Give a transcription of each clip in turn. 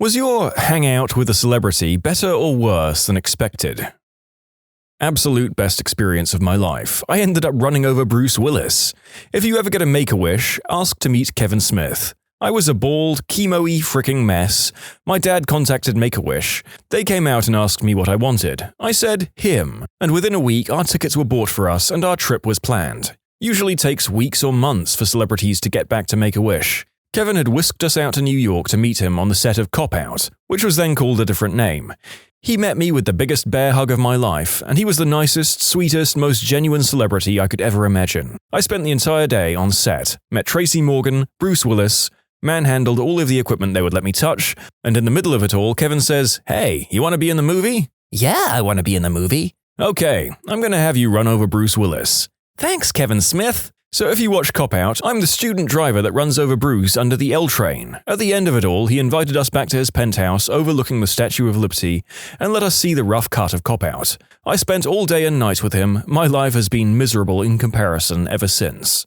Was your hangout with a celebrity better or worse than expected? Absolute best experience of my life. I ended up running over Bruce Willis. If you ever get a Make-A-Wish, ask to meet Kevin Smith. I was a bald, chemo-y fricking mess. My dad contacted Make-A-Wish. They came out and asked me what I wanted. I said, him. And within a week, our tickets were bought for us and our trip was planned. Usually takes weeks or months for celebrities to get back to Make-A-Wish. Kevin had whisked us out to New York to meet him on the set of Cop Out, which was then called a different name. He met me with the biggest bear hug of my life, and he was the nicest, sweetest, most genuine celebrity I could ever imagine. I spent the entire day on set, met Tracy Morgan, Bruce Willis, manhandled all of the equipment they would let me touch, and in the middle of it all, Kevin says, "Hey, you want to be in the movie?" "Yeah, I want to be in the movie." "Okay, I'm going to have you run over Bruce Willis." "Thanks, Kevin Smith." So if you watch Cop Out, I'm the student driver that runs over Bruce under the L train. At the end of it all, he invited us back to his penthouse overlooking the Statue of Liberty and let us see the rough cut of Cop Out. I spent all day and night with him. My life has been miserable in comparison ever since.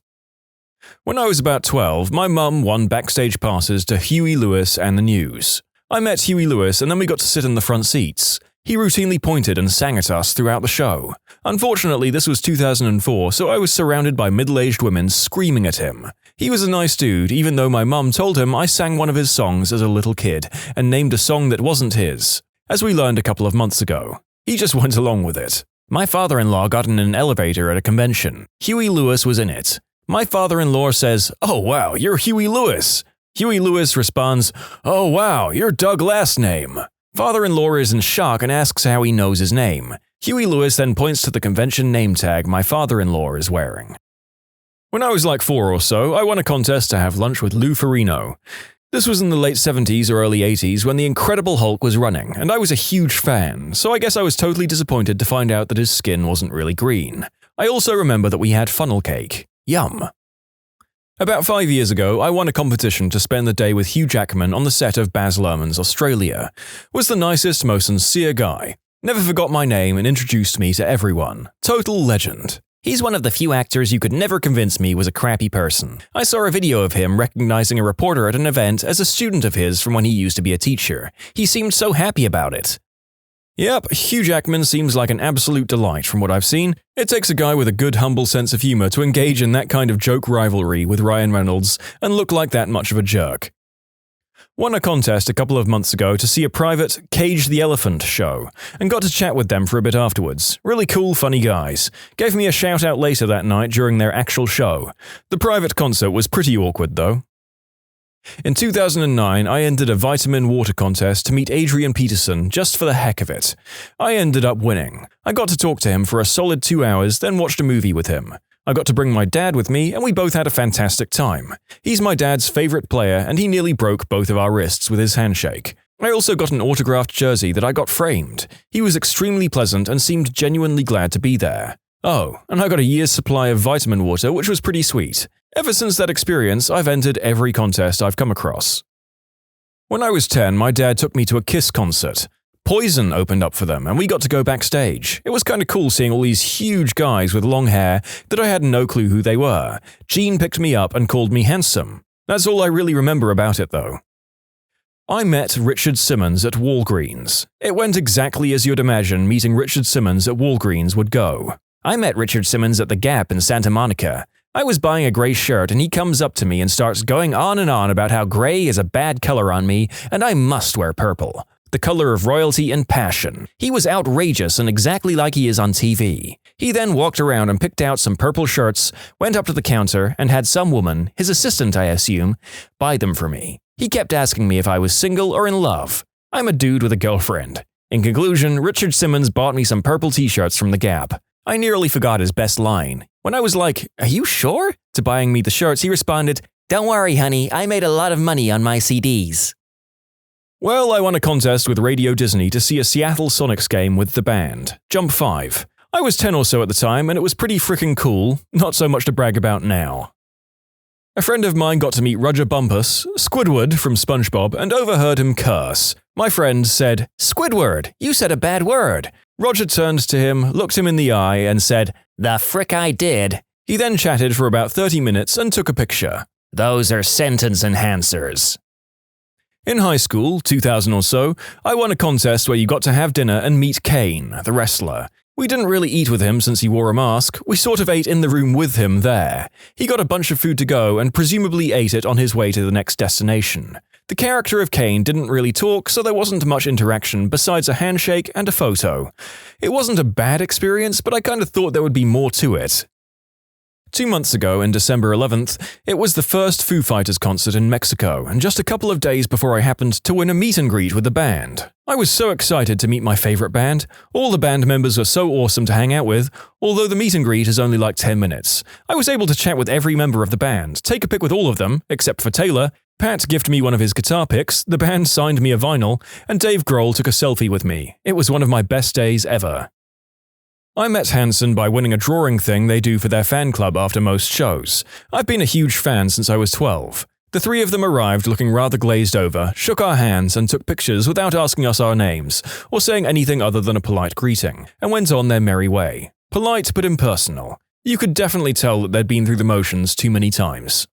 When I was about 12, my mum won backstage passes to Huey Lewis and the News. I met Huey Lewis and then we got to sit in the front seats. He routinely pointed and sang at us throughout the show. Unfortunately, this was 2004, so I was surrounded by middle-aged women screaming at him. He was a nice dude, even though my mum told him I sang one of his songs as a little kid and named a song that wasn't his, as we learned a couple of months ago. He just went along with it. My father-in-law got in an elevator at a convention. Huey Lewis was in it. My father-in-law says, "Oh wow, you're Huey Lewis." Huey Lewis responds, "Oh wow, you're Doug last name." Father-in-law is in shock and asks how he knows his name. Huey Lewis then points to the convention name tag my father-in-law is wearing. When I was like 4 or so, I won a contest to have lunch with Lou Ferrigno. This was in the late 70s or early 80s when the Incredible Hulk was running, and I was a huge fan, so I guess I was totally disappointed to find out that his skin wasn't really green. I also remember that we had funnel cake. Yum. About 5 years ago, I won a competition to spend the day with Hugh Jackman on the set of Baz Luhrmann's Australia. Was the nicest, most sincere guy. Never forgot my name and introduced me to everyone. Total legend. He's one of the few actors you could never convince me was a crappy person. I saw a video of him recognizing a reporter at an event as a student of his from when he used to be a teacher. He seemed so happy about it. Yep, Hugh Jackman seems like an absolute delight from what I've seen. It takes a guy with a good, humble sense of humor to engage in that kind of joke rivalry with Ryan Reynolds and look like that much of a jerk. Won a contest a couple of months ago to see a private Cage the Elephant show, and got to chat with them for a bit afterwards. Really cool, funny guys. Gave me a shout out later that night during their actual show. The private concert was pretty awkward though. In 2009, I entered a vitamin water contest to meet Adrian Peterson just for the heck of it. I ended up winning. I got to talk to him for a solid 2 hours, then watched a movie with him. I got to bring my dad with me, and we both had a fantastic time. He's my dad's favorite player, and he nearly broke both of our wrists with his handshake. I also got an autographed jersey that I got framed. He was extremely pleasant and seemed genuinely glad to be there. Oh, and I got a year's supply of vitamin water, which was pretty sweet. Ever since that experience, I've entered every contest I've come across. When I was 10, my dad took me to a Kiss concert. Poison opened up for them, and we got to go backstage. It was kind of cool seeing all these huge guys with long hair that I had no clue who they were. Gene picked me up and called me handsome. That's all I really remember about it, though. I met Richard Simmons at Walgreens. It went exactly as you'd imagine meeting Richard Simmons at Walgreens would go. I met Richard Simmons at the Gap in Santa Monica. I was buying a gray shirt and he comes up to me and starts going on and on about how gray is a bad color on me and I must wear purple. The color of royalty and passion. He was outrageous and exactly like he is on TV. He then walked around and picked out some purple shirts, went up to the counter, and had some woman, his assistant I assume, buy them for me. He kept asking me if I was single or in love. I'm a dude with a girlfriend. In conclusion, Richard Simmons bought me some purple t-shirts from the Gap. I nearly forgot his best line. When I was like, "Are you sure?" to buying me the shirts, he responded, "Don't worry, honey, I made a lot of money on my CDs." Well, I won a contest with Radio Disney to see a Seattle Sonics game with the band, Jump 5. I was 10 or so at the time, and it was pretty freaking cool, not so much to brag about now. A friend of mine got to meet Roger Bumpus, Squidward from SpongeBob, and overheard him curse. My friend said, "Squidward, you said a bad word." Roger turned to him, looked him in the eye, and said, "The frick I did." He then chatted for about 30 minutes and took a picture. "Those are sentence enhancers." In high school, 2000 or so, I won a contest where you got to have dinner and meet Kane, the wrestler. We didn't really eat with him since he wore a mask, we sort of ate in the room with him there. He got a bunch of food to go and presumably ate it on his way to the next destination. The character of Kane didn't really talk, so there wasn't much interaction besides a handshake and a photo. It wasn't a bad experience, but I kind of thought there would be more to it. 2 months ago, in December 11th, it was the first Foo Fighters concert in Mexico, and just a couple of days before I happened to win a meet and greet with the band. I was so excited to meet my favorite band. All the band members are so awesome to hang out with, although the meet and greet is only like 10 minutes. I was able to chat with every member of the band, take a pic with all of them, except for Taylor. Pat gifted me one of his guitar picks, the band signed me a vinyl, and Dave Grohl took a selfie with me. It was one of my best days ever. I met Hanson by winning a drawing thing they do for their fan club after most shows. I've been a huge fan since I was 12. The three of them arrived looking rather glazed over, shook our hands and took pictures without asking us our names, or saying anything other than a polite greeting, and went on their merry way. Polite but impersonal. You could definitely tell that they'd been through the motions too many times.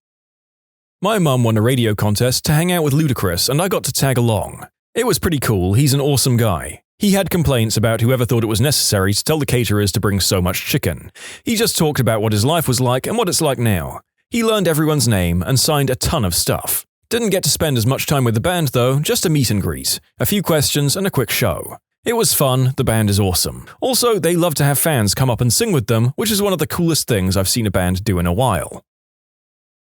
My mum won a radio contest to hang out with Ludacris, and I got to tag along. It was pretty cool, he's an awesome guy. He had complaints about whoever thought it was necessary to tell the caterers to bring so much chicken. He just talked about what his life was like and what it's like now. He learned everyone's name and signed a ton of stuff. Didn't get to spend as much time with the band though, just a meet and greet, a few questions and a quick show. It was fun, the band is awesome. Also, they love to have fans come up and sing with them, which is one of the coolest things I've seen a band do in a while.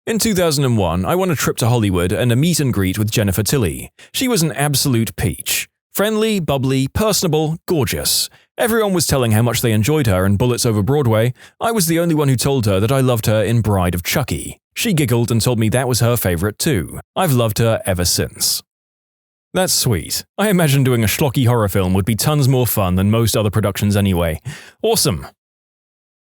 In 2001, I won a trip to Hollywood and a meet and greet with Jennifer Tilly. She was an absolute peach. Friendly, bubbly, personable, gorgeous. Everyone was telling how much they enjoyed her in Bullets Over Broadway. I was the only one who told her that I loved her in Bride of Chucky. She giggled and told me that was her favorite too. I've loved her ever since. That's sweet. I imagine doing a schlocky horror film would be tons more fun than most other productions anyway. Awesome.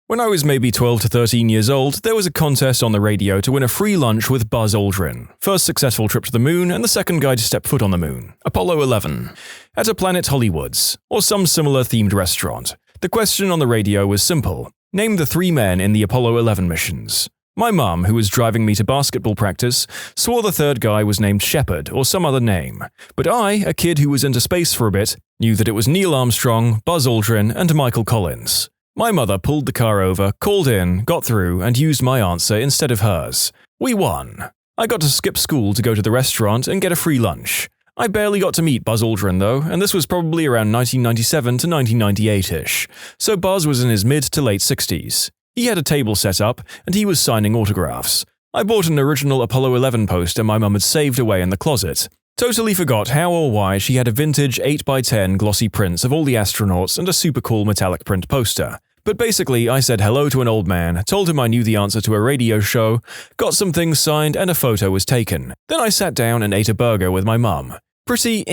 When I was maybe 12 to 13 years old, there was a contest on the radio to win a free lunch with Buzz Aldrin. First successful trip to the moon and the second guy to step foot on the moon. Apollo 11. At a Planet Hollywoods, or some similar themed restaurant. The question on the radio was simple. Name the 3 men in the Apollo 11 missions. My mum, who was driving me to basketball practice, swore the third guy was named Shepard or some other name. But I, a kid who was into space for a bit, knew that it was Neil Armstrong, Buzz Aldrin, and Michael Collins. My mother pulled the car over, called in, got through, and used my answer instead of hers. We won. I got to skip school to go to the restaurant and get a free lunch. I barely got to meet Buzz Aldrin though, and this was probably around 1997 to 1998-ish, so Buzz was in his mid to late 60s. He had a table set up, and he was signing autographs. I bought an original Apollo 11 poster my mum had saved away in the closet. Totally forgot how or why she had a vintage 8x10 glossy prints of all the astronauts and a super cool metallic print poster. But basically, I said hello to an old man, told him I knew the answer to a radio show, got some things signed and a photo was taken. Then I sat down and ate a burger with my mum. Pretty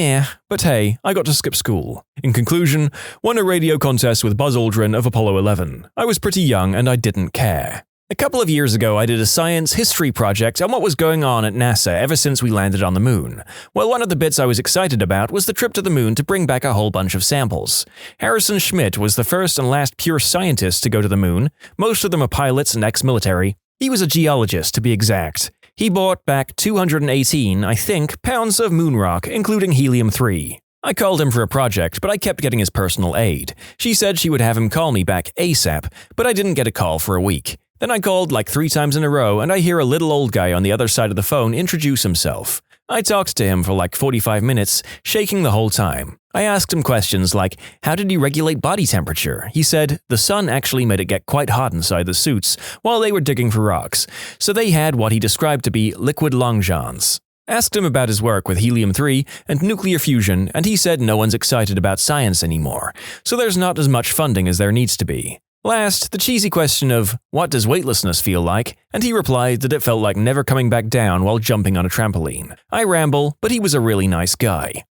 but hey, I got to skip school. In conclusion, won a radio contest with Buzz Aldrin of Apollo 11. I was pretty young and I didn't care. A couple of years ago, I did a science history project on what was going on at NASA ever since we landed on the moon. Well, one of the bits I was excited about was the trip to the moon to bring back a whole bunch of samples. Harrison Schmitt was the first and last pure scientist to go to the moon. Most of them are pilots and ex-military. He was a geologist, to be exact. He brought back 218, I think, pounds of moon rock, including helium-3. I called him for a project, but I kept getting his personal aide. She said she would have him call me back ASAP, but I didn't get a call for a week. Then I called like 3 times in a row, and I hear a little old guy on the other side of the phone introduce himself. I talked to him for like 45 minutes, shaking the whole time. I asked him questions like, how did he regulate body temperature? He said, the sun actually made it get quite hot inside the suits while they were digging for rocks, so they had what he described to be liquid long johns. Asked him about his work with helium-3 and nuclear fusion, and he said no one's excited about science anymore, so there's not as much funding as there needs to be. Last, the cheesy question of, what does weightlessness feel like? And he replied that it felt like never coming back down while jumping on a trampoline. I ramble, but he was a really nice guy.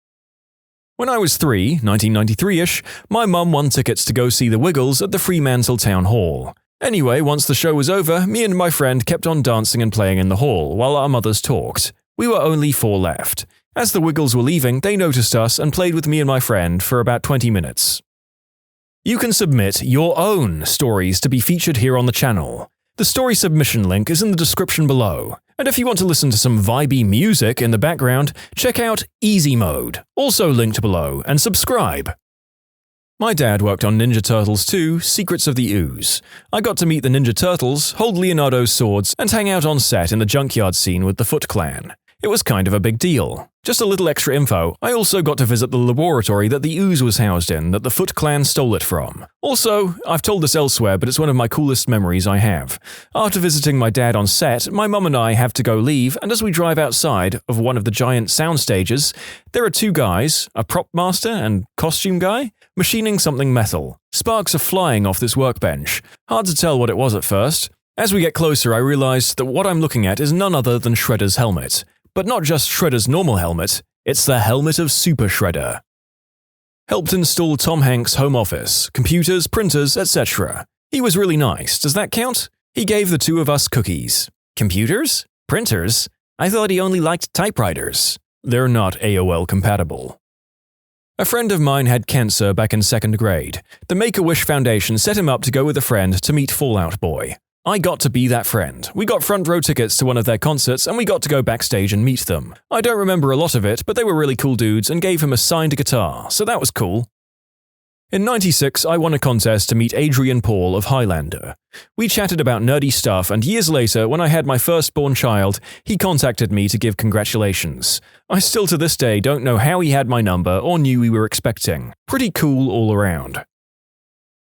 When I was 3, 1993-ish, my mum won tickets to go see the Wiggles at the Fremantle Town Hall. Anyway, once the show was over, me and my friend kept on dancing and playing in the hall while our mothers talked. We were only 4 left. As the Wiggles were leaving, they noticed us and played with me and my friend for about 20 minutes. You can submit your own stories to be featured here on the channel. The story submission link is in the description below, and if you want to listen to some vibey music in the background, check out easymode, also linked below, and subscribe. My dad worked on Ninja Turtles 2: Secrets of the Ooze. I got to meet the Ninja Turtles, hold Leonardo's swords, and hang out on set in the junkyard scene with the Foot Clan. It was kind of a big deal. Just a little extra info, I also got to visit the laboratory that the ooze was housed in that the Foot Clan stole it from. Also, I've told this elsewhere, but it's one of my coolest memories I have. After visiting my dad on set, my mum and I have to go leave, and as we drive outside of one of the giant sound stages, there are two guys, a prop master and costume guy, machining something metal. Sparks are flying off this workbench. Hard to tell what it was at first. As we get closer, I realize that what I'm looking at is none other than Shredder's helmet. But not just Shredder's normal helmet, it's the helmet of Super Shredder. Helped install Tom Hanks' home office, computers, printers, etc. He was really nice, does that count? He gave the two of us cookies. Computers? Printers? I thought he only liked typewriters. They're not AOL compatible. A friend of mine had cancer back in 2nd grade. The Make-A-Wish Foundation set him up to go with a friend to meet Fallout Boy. I got to be that friend. We got front row tickets to one of their concerts and we got to go backstage and meet them. I don't remember a lot of it, but they were really cool dudes and gave him a signed guitar, so that was cool. In '96, I won a contest to meet Adrian Paul of Highlander. We chatted about nerdy stuff, and years later, when I had my firstborn child, he contacted me to give congratulations. I still to this day don't know how he had my number or knew we were expecting. Pretty cool all around.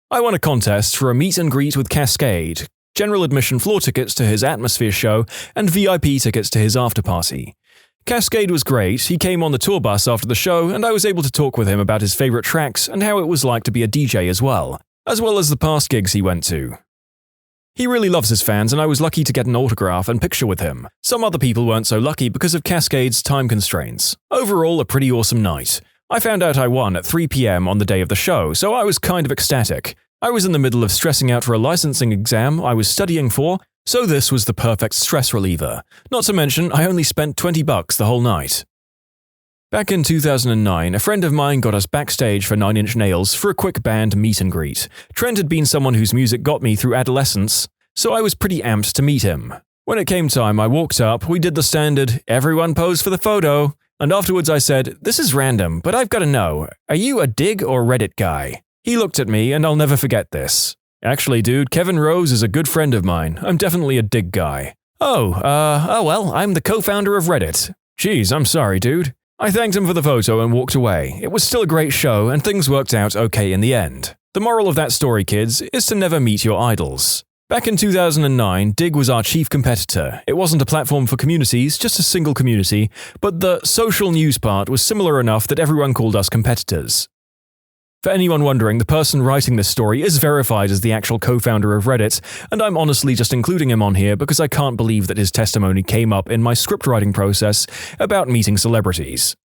I won a contest for a meet and greet with Cascade, general admission floor tickets to his AmITheA show, and VIP tickets to his after-party. Cascade was great. He came on the tour bus after the show, and I was able to talk with him about his favorite tracks and how it was like to be a DJ as well as the past gigs he went to. He really loves his fans, and I was lucky to get an autograph and picture with him. Some other people weren't so lucky because of Cascade's time constraints. Overall, a pretty awesome night. I found out I won at 3 p.m. on the day of the show, so I was kind of ecstatic. I was in the middle of stressing out for a licensing exam I was studying for, so this was the perfect stress reliever. Not to mention, I only spent $20 the whole night. Back in 2009, a friend of mine got us backstage for 9 Inch Nails for a quick band meet and greet. Trent had been someone whose music got me through adolescence, so I was pretty amped to meet him. When it came time, I walked up, we did the standard, everyone pose for the photo, and afterwards I said, "This is random, but I've got to know, are you a Dig or Reddit guy?" He looked at me, and I'll never forget this. "Actually, dude, Kevin Rose is a good friend of mine. I'm definitely a Dig guy." Oh well, I'm the co-founder of Reddit." "Geez, I'm sorry, dude." I thanked him for the photo and walked away. It was still a great show, and things worked out okay in the end. The moral of that story, kids, is to never meet your idols. Back in 2009, Dig was our chief competitor. It wasn't a platform for communities, just a single community, but the social news part was similar enough that everyone called us competitors. For anyone wondering, the person writing this story is verified as the actual co-founder of Reddit, and I'm honestly just including him on here because I can't believe that his testimony came up in my scriptwriting process about meeting celebrities.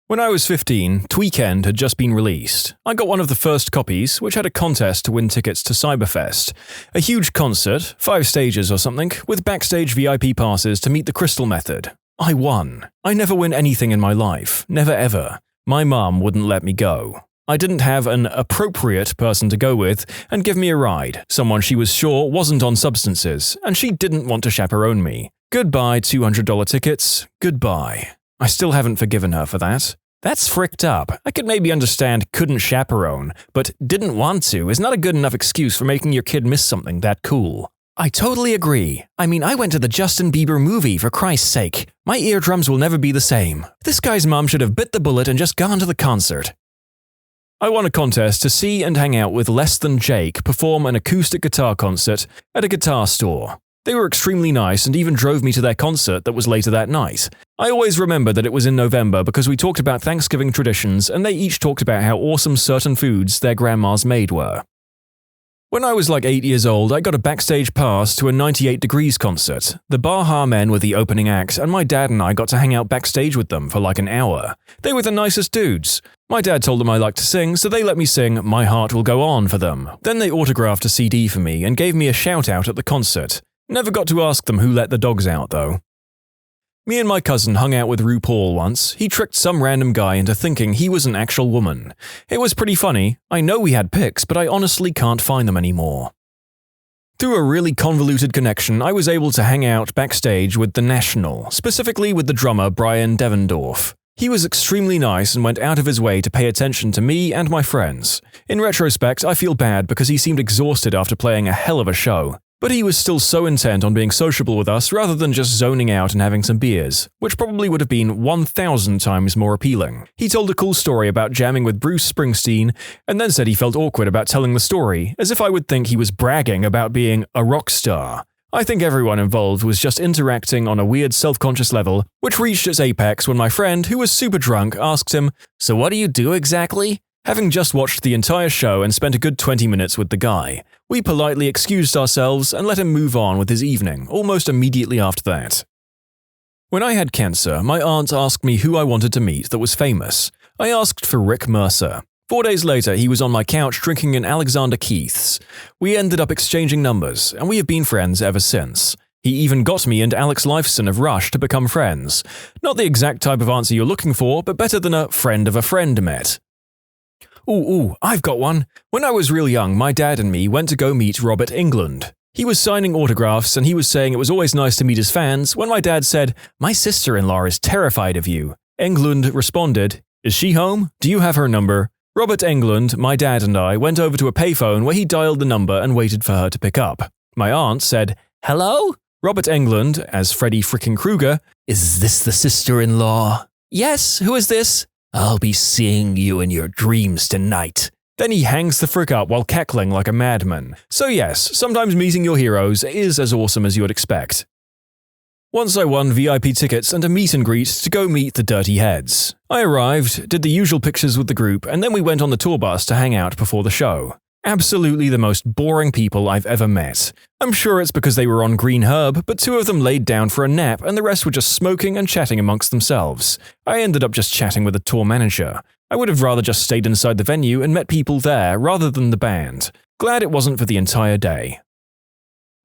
When I was 15, Tweekend had just been released. I got one of the first copies, which had a contest to win tickets to Cyberfest, a huge concert, 5 stages or something, with backstage VIP passes to meet the Crystal Method. I won. I never win anything in my life, never ever. My mum wouldn't let me go. I didn't have an appropriate person to go with and give me a ride, someone she was sure wasn't on substances, and she didn't want to chaperone me. Goodbye $200 tickets, goodbye. I still haven't forgiven her for that. That's fricked up. I could maybe understand couldn't chaperone, but didn't want to is not a good enough excuse for making your kid miss something that cool. I totally agree. I mean, I went to the Justin Bieber movie, for Christ's sake. My eardrums will never be the same. This guy's mom should have bit the bullet and just gone to the concert. I won a contest to see and hang out with Less Than Jake perform an acoustic guitar concert at a guitar store. They were extremely nice and even drove me to their concert that was later that night. I always remember that it was in November because we talked about Thanksgiving traditions and they each talked about how awesome certain foods their grandmas made were. When I was like 8 years old, I got a backstage pass to a 98 Degrees concert. The Baja Men were the opening act, and my dad and I got to hang out backstage with them for like an hour. They were the nicest dudes. My dad told them I liked to sing, so they let me sing My Heart Will Go On for them. Then they autographed a CD for me and gave me a shout out at the concert. Never got to ask them who let the dogs out, though. Me and my cousin hung out with RuPaul once. He tricked some random guy into thinking he was an actual woman. It was pretty funny. I know we had pics, but I honestly can't find them anymore. Through a really convoluted connection, I was able to hang out backstage with The National, specifically with the drummer Brian Devendorf. He was extremely nice and went out of his way to pay attention to me and my friends. In retrospect, I feel bad because he seemed exhausted after playing a hell of a show. But he was still so intent on being sociable with us rather than just zoning out and having some beers, which probably would have been 1,000 times more appealing. He told a cool story about jamming with Bruce Springsteen, and then said he felt awkward about telling the story, as if I would think he was bragging about being a rock star. I think everyone involved was just interacting on a weird self-conscious level, which reached its apex when my friend, who was super drunk, asked him, "So what do you do exactly?" Having just watched the entire show and spent a good 20 minutes with the guy, we politely excused ourselves and let him move on with his evening, almost immediately after that. When I had cancer, my aunt asked me who I wanted to meet that was famous. I asked for Rick Mercer. 4 days later, he was on my couch drinking an Alexander Keith's. We ended up exchanging numbers, and we have been friends ever since. He even got me and Alex Lifeson of Rush to become friends. Not the exact type of answer you're looking for, but better than a friend of a friend met. Ooh, I've got one. When I was real young, my dad and me went to go meet Robert Englund. He was signing autographs and he was saying it was always nice to meet his fans when my dad said, "My sister-in-law is terrified of you." Englund responded, "Is she home? Do you have her number?" Robert Englund, my dad and I went over to a payphone where he dialed the number and waited for her to pick up. My aunt said, "Hello?" Robert Englund, as Freddy frickin' Krueger, "Is this the sister-in-law?" "Yes, who is this?" "I'll be seeing you in your dreams tonight." Then he hangs the frick up while cackling like a madman. So yes, sometimes meeting your heroes is as awesome as you would expect. Once I won VIP tickets and a meet and greet to go meet the Dirty Heads. I arrived, did the usual pictures with the group, and then we went on the tour bus to hang out before the show. Absolutely the most boring people I've ever met. I'm sure it's because they were on Green Herb, but 2 of them laid down for a nap and the rest were just smoking and chatting amongst themselves. I ended up just chatting with the tour manager. I would have rather just stayed inside the venue and met people there rather than the band. Glad it wasn't for the entire day.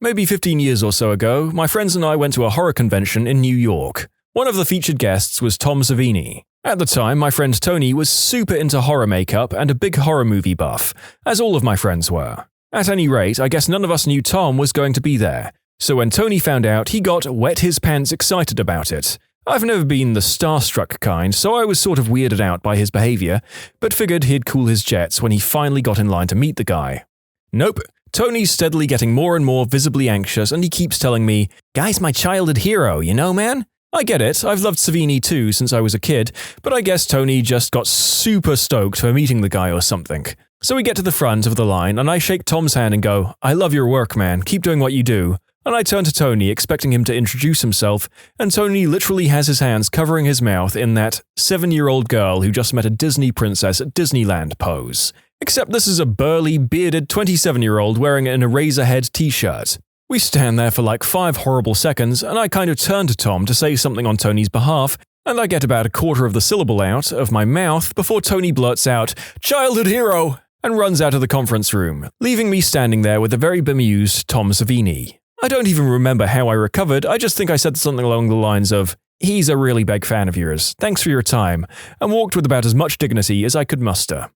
Maybe 15 years or so ago, my friends and I went to a horror convention in New York. One of the featured guests was Tom Savini. At the time, my friend Tony was super into horror makeup and a big horror movie buff, as all of my friends were. At any rate, I guess none of us knew Tom was going to be there. So when Tony found out, he got wet his pants excited about it. I've never been the starstruck kind, so I was sort of weirded out by his behavior, but figured he'd cool his jets when he finally got in line to meet the guy. Nope. Tony's steadily getting more and more visibly anxious and he keeps telling me, "Guy's my childhood hero, you know, man?" I get it, I've loved Savini too since I was a kid, but I guess Tony just got super stoked for meeting the guy or something. So we get to the front of the line and I shake Tom's hand and go, "I love your work, man, keep doing what you do." And I turn to Tony expecting him to introduce himself, and Tony literally has his hands covering his mouth in that 7-year-old girl who just met a Disney princess at Disneyland pose. Except this is a burly, bearded 27-year-old wearing an Eraserhead t-shirt. We stand there for like 5 horrible seconds, and I kind of turn to Tom to say something on Tony's behalf, and I get about a quarter of the syllable out of my mouth before Tony blurts out, "Childhood hero!" and runs out of the conference room, leaving me standing there with a very bemused Tom Savini. I don't even remember how I recovered, I just think I said something along the lines of, "He's a really big fan of yours, thanks for your time," and walked with about as much dignity as I could muster.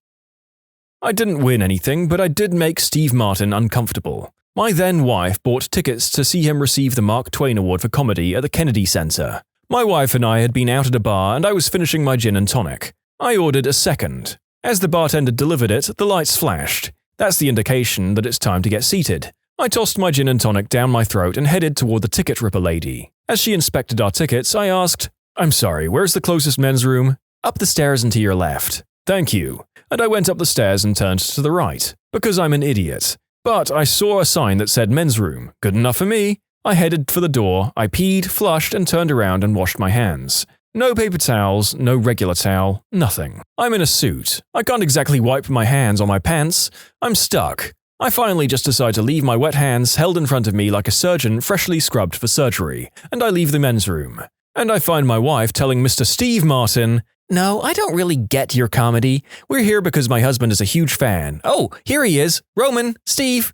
I didn't win anything, but I did make Steve Martin uncomfortable. My then wife bought tickets to see him receive the Mark Twain Award for Comedy at the Kennedy Center. My wife and I had been out at a bar and I was finishing my gin and tonic. I ordered a second. As the bartender delivered it, the lights flashed. That's the indication that it's time to get seated. I tossed my gin and tonic down my throat and headed toward the ticket ripper lady. As she inspected our tickets, I asked, "I'm sorry, where's the closest men's room?" "Up the stairs and to your left." "Thank you." And I went up the stairs and turned to the right, because I'm an idiot. But I saw a sign that said men's room. Good enough for me. I headed for the door, I peed, flushed, and turned around and washed my hands. No paper towels, no regular towel, nothing. I'm in a suit. I can't exactly wipe my hands on my pants. I'm stuck. I finally just decide to leave my wet hands held in front of me like a surgeon freshly scrubbed for surgery, and I leave the men's room. And I find my wife telling Mr. Steve Martin, "No, I don't really get your comedy. We're here because my husband is a huge fan. Oh, here he is. Roman, Steve,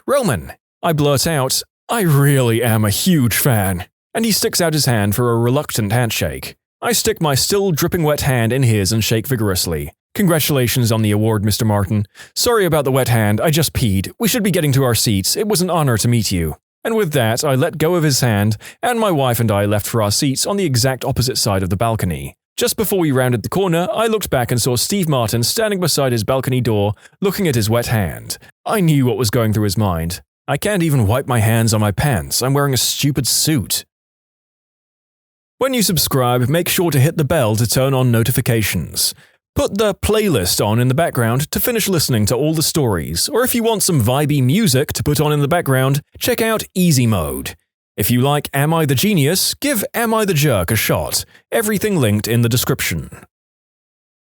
Roman." I blurt out, "I really am a huge fan." And he sticks out his hand for a reluctant handshake. I stick my still dripping wet hand in his and shake vigorously. Congratulations on the award, Mr. Martin. Sorry about the wet hand, I just peed. We should be getting to our seats. It was an honor to meet you. And with that, I let go of his hand, and my wife and I left for our seats on the exact opposite side of the balcony. Just before we rounded the corner, I looked back and saw Steve Martin standing beside his balcony door, looking at his wet hand. I knew what was going through his mind. I can't even wipe my hands on my pants. I'm wearing a stupid suit. When you subscribe, make sure to hit the bell to turn on notifications. Put the playlist on in the background to finish listening to all the stories, or if you want some vibey music to put on in the background, check out easymode. If you like Am I the Genius, give Am I the Jerk a shot. Everything linked in the description.